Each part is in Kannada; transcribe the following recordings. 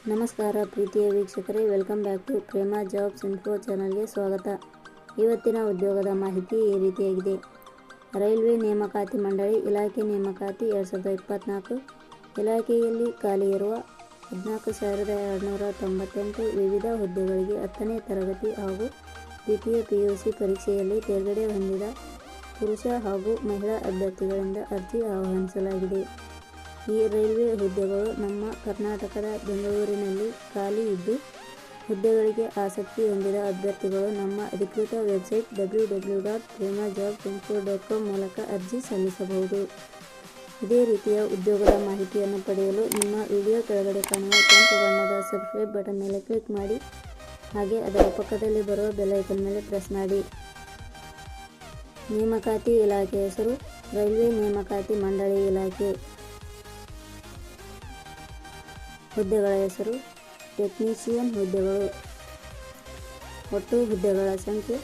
ನಮಸ್ಕಾರ ಪ್ರೀತಿಯ ವೀಕ್ಷಕರೇ, welcome back to Prema jobs info ಚಾನಲ್ಗೆ ಸ್ವಾಗತ. ಇವತ್ತಿನ ಉದ್ಯೋಗದ ಮಾಹಿತಿ ಈ ರೀತಿಯಾಗಿದೆ. ರೈಲ್ವೆ ನೇಮಕಾತಿ ಮಂಡಳಿ ಇಲಾಖೆ ನೇಮಕಾತಿ 2024 ಇಲಾಖೆಯಲ್ಲಿ ಖಾಲಿ ಇರುವ 14,298 ವಿವಿಧ ಹುದ್ದೆಗಳಿಗೆ 10ನೇ ತರಗತಿ ಹಾಗೂ ದ್ವಿತೀಯ PUC ಪರೀಕ್ಷೆಯಲ್ಲಿ ತೇರ್ಗಡೆ ಹೊಂದಿದ ಪುರುಷ ಹಾಗೂ ಮಹಿಳಾ ಅಭ್ಯರ್ಥಿಗಳಿಂದ ಅರ್ಜಿ ಆಹ್ವಾನಿಸಲಾಗಿದೆ. ಈ ರೈಲ್ವೆ ಹುದ್ದೆಗಳು ನಮ್ಮ ಕರ್ನಾಟಕದ ಬೆಂಗಳೂರಿನಲ್ಲಿ ಖಾಲಿ ಇದ್ದು, ಹುದ್ದೆಗಳಿಗೆ ಆಸಕ್ತಿ ಹೊಂದಿದ ಅಭ್ಯರ್ಥಿಗಳು ನಮ್ಮ ಅಧಿಕೃತ ವೆಬ್ಸೈಟ್ www.premajobsinfo.com ಮೂಲಕ ಅರ್ಜಿ ಸಲ್ಲಿಸಬಹುದು. ಇದೇ ರೀತಿಯ ಉದ್ಯೋಗದ ಮಾಹಿತಿಯನ್ನು ಪಡೆಯಲು ನಿಮ್ಮ ವಿಡಿಯೋ ಕೆಳಗಡೆ ಕಾಣುವ ಕೆಂಪು ಬಣ್ಣದ ಸಬ್ಸ್ಕ್ರೈಬ್ ಬಟನ್ ಮೇಲೆ ಕ್ಲಿಕ್ ಮಾಡಿ, ಹಾಗೆ ಅದರ ಪಕ್ಕದಲ್ಲಿ ಬರುವ ಬೆಲ್ ಐಕಾನ್ ಮೇಲೆ ಪ್ರೆಸ್ ಮಾಡಿ. ನೇಮಕಾತಿ ಇಲಾಖೆ ಹೆಸರು ರೈಲ್ವೆ ನೇಮಕಾತಿ ಮಂಡಳಿ ಇಲಾಖೆ. ಹುದ್ದೆಗಳ ಹೆಸರು ಟೆಕ್ನಿಷಿಯನ್ ಹುದ್ದೆಗಳು. ಒಟ್ಟು ಹುದ್ದೆಗಳ ಸಂಖ್ಯೆ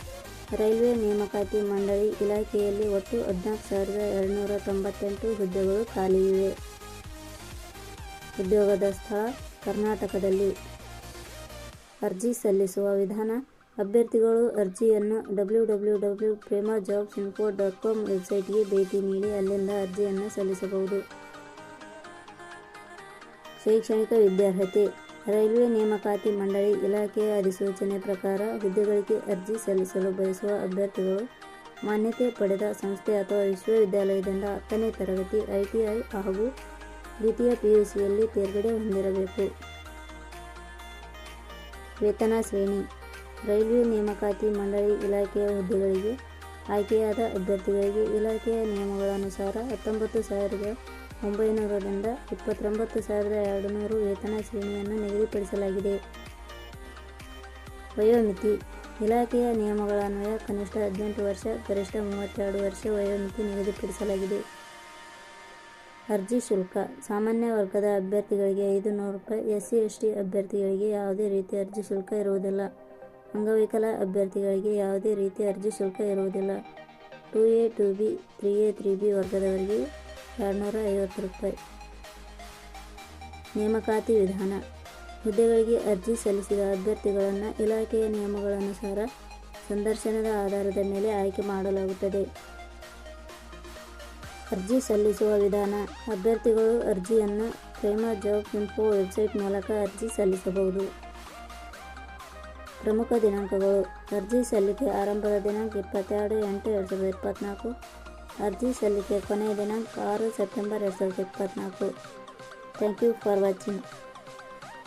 ರೈಲ್ವೆ ನೇಮಕಾತಿ ಮಂಡಳಿ ಇಲಾಖೆಯಲ್ಲಿ ಒಟ್ಟು 14,298 ಹುದ್ದೆಗಳು ಖಾಲಿ ಇವೆ. ಉದ್ಯೋಗದ ಸ್ಥಳ ಕರ್ನಾಟಕದಲ್ಲಿ. ಅರ್ಜಿ ಸಲ್ಲಿಸುವ ವಿಧಾನ: ಅಭ್ಯರ್ಥಿಗಳು ಅರ್ಜಿಯನ್ನು www.premajobsinfo.com ವೆಬ್ಸೈಟ್ಗೆ ಭೇಟಿ ನೀಡಿ ಅಲ್ಲಿಂದ ಅರ್ಜಿಯನ್ನು ಸಲ್ಲಿಸಬಹುದು. ಶೈಕ್ಷಣಿಕ ವಿದ್ಯಾರ್ಹತೆ: ರೈಲ್ವೆ ನೇಮಕಾತಿ ಮಂಡಳಿ ಇಲಾಖೆಯ ಅಧಿಸೂಚನೆ ಪ್ರಕಾರ ಹುದ್ದೆಗಳಿಗೆ ಅರ್ಜಿ ಸಲ್ಲಿಸಲು ಬಯಸುವ ಅಭ್ಯರ್ಥಿಗಳು ಮಾನ್ಯತೆ ಪಡೆದ ಸಂಸ್ಥೆ ಅಥವಾ ವಿಶ್ವವಿದ್ಯಾಲಯದಿಂದ 10ನೇ ತರಗತಿ ITI ಹಾಗೂ ದ್ವಿತೀಯ PUCಯಲ್ಲಿ ತೇರ್ಗಡೆ ಹೊಂದಿರಬೇಕು. ವೇತನ ಶ್ರೇಣಿ: ರೈಲ್ವೆ ನೇಮಕಾತಿ ಮಂಡಳಿ ಇಲಾಖೆಯ ಹುದ್ದೆಗಳಿಗೆ ಆಯ್ಕೆಯಾದ ಅಭ್ಯರ್ಥಿಗಳಿಗೆ ಇಲಾಖೆಯ ನಿಯಮಗಳನುಸಾರ 19,900 ರಿಂದ 29,200 ವೇತನ ಶ್ರೇಣಿಯನ್ನು ನಿಗದಿಪಡಿಸಲಾಗಿದೆ. ವಯೋಮಿತಿ: ಇಲಾಖೆಯ ನಿಯಮಗಳನ್ವಯ ಕನಿಷ್ಠ 18 ವರ್ಷ, ಗರಿಷ್ಠ 32 ವರ್ಷ ವಯೋಮಿತಿ ನಿಗದಿಪಡಿಸಲಾಗಿದೆ. ಅರ್ಜಿ ಶುಲ್ಕ: ಸಾಮಾನ್ಯ ವರ್ಗದ ಅಭ್ಯರ್ಥಿಗಳಿಗೆ ₹500, SC/ST ಅಭ್ಯರ್ಥಿಗಳಿಗೆ ಯಾವುದೇ ರೀತಿಯ ಅರ್ಜಿ ಶುಲ್ಕ ಇರುವುದಿಲ್ಲ. ಅಂಗವಿಕಲ ಅಭ್ಯರ್ಥಿಗಳಿಗೆ ಯಾವುದೇ ರೀತಿಯ ಅರ್ಜಿ ಶುಲ್ಕ ಇರುವುದಿಲ್ಲ. 2A, 2B, 3A, 3B ವರ್ಗದವರಿಗೆ ₹250. ನೇಮಕಾತಿ ವಿಧಾನ: ಹುದ್ದೆಗಳಿಗೆ ಅರ್ಜಿ ಸಲ್ಲಿಸಿದ ಅಭ್ಯರ್ಥಿಗಳನ್ನು ಇಲಾಖೆಯ ನಿಯಮಗಳನುಸಾರ ಸಂದರ್ಶನದ ಆಧಾರದ ಮೇಲೆ ಆಯ್ಕೆ ಮಾಡಲಾಗುತ್ತದೆ. ಅರ್ಜಿ ಸಲ್ಲಿಸುವ ವಿಧಾನ: ಅಭ್ಯರ್ಥಿಗಳು ಅರ್ಜಿಯನ್ನು ಪ್ರೇಮಾ ಜಾಬ್ಸ್ ಇನ್ಫೋ ವೆಬ್ಸೈಟ್ ಮೂಲಕ ಅರ್ಜಿ ಸಲ್ಲಿಸಬಹುದು. ಪ್ರಮುಖ ದಿನಾಂಕಗಳು: ಅರ್ಜಿ ಸಲ್ಲಿಕೆ ಆರಂಭದ ದಿನಾಂಕ 22/8/2024. ಅರ್ಜಿ ಸಲ್ಲಿಕೆ ಕೊನೆಯ ದಿನಾಂಕ 6 September 2024. Thank you for watching.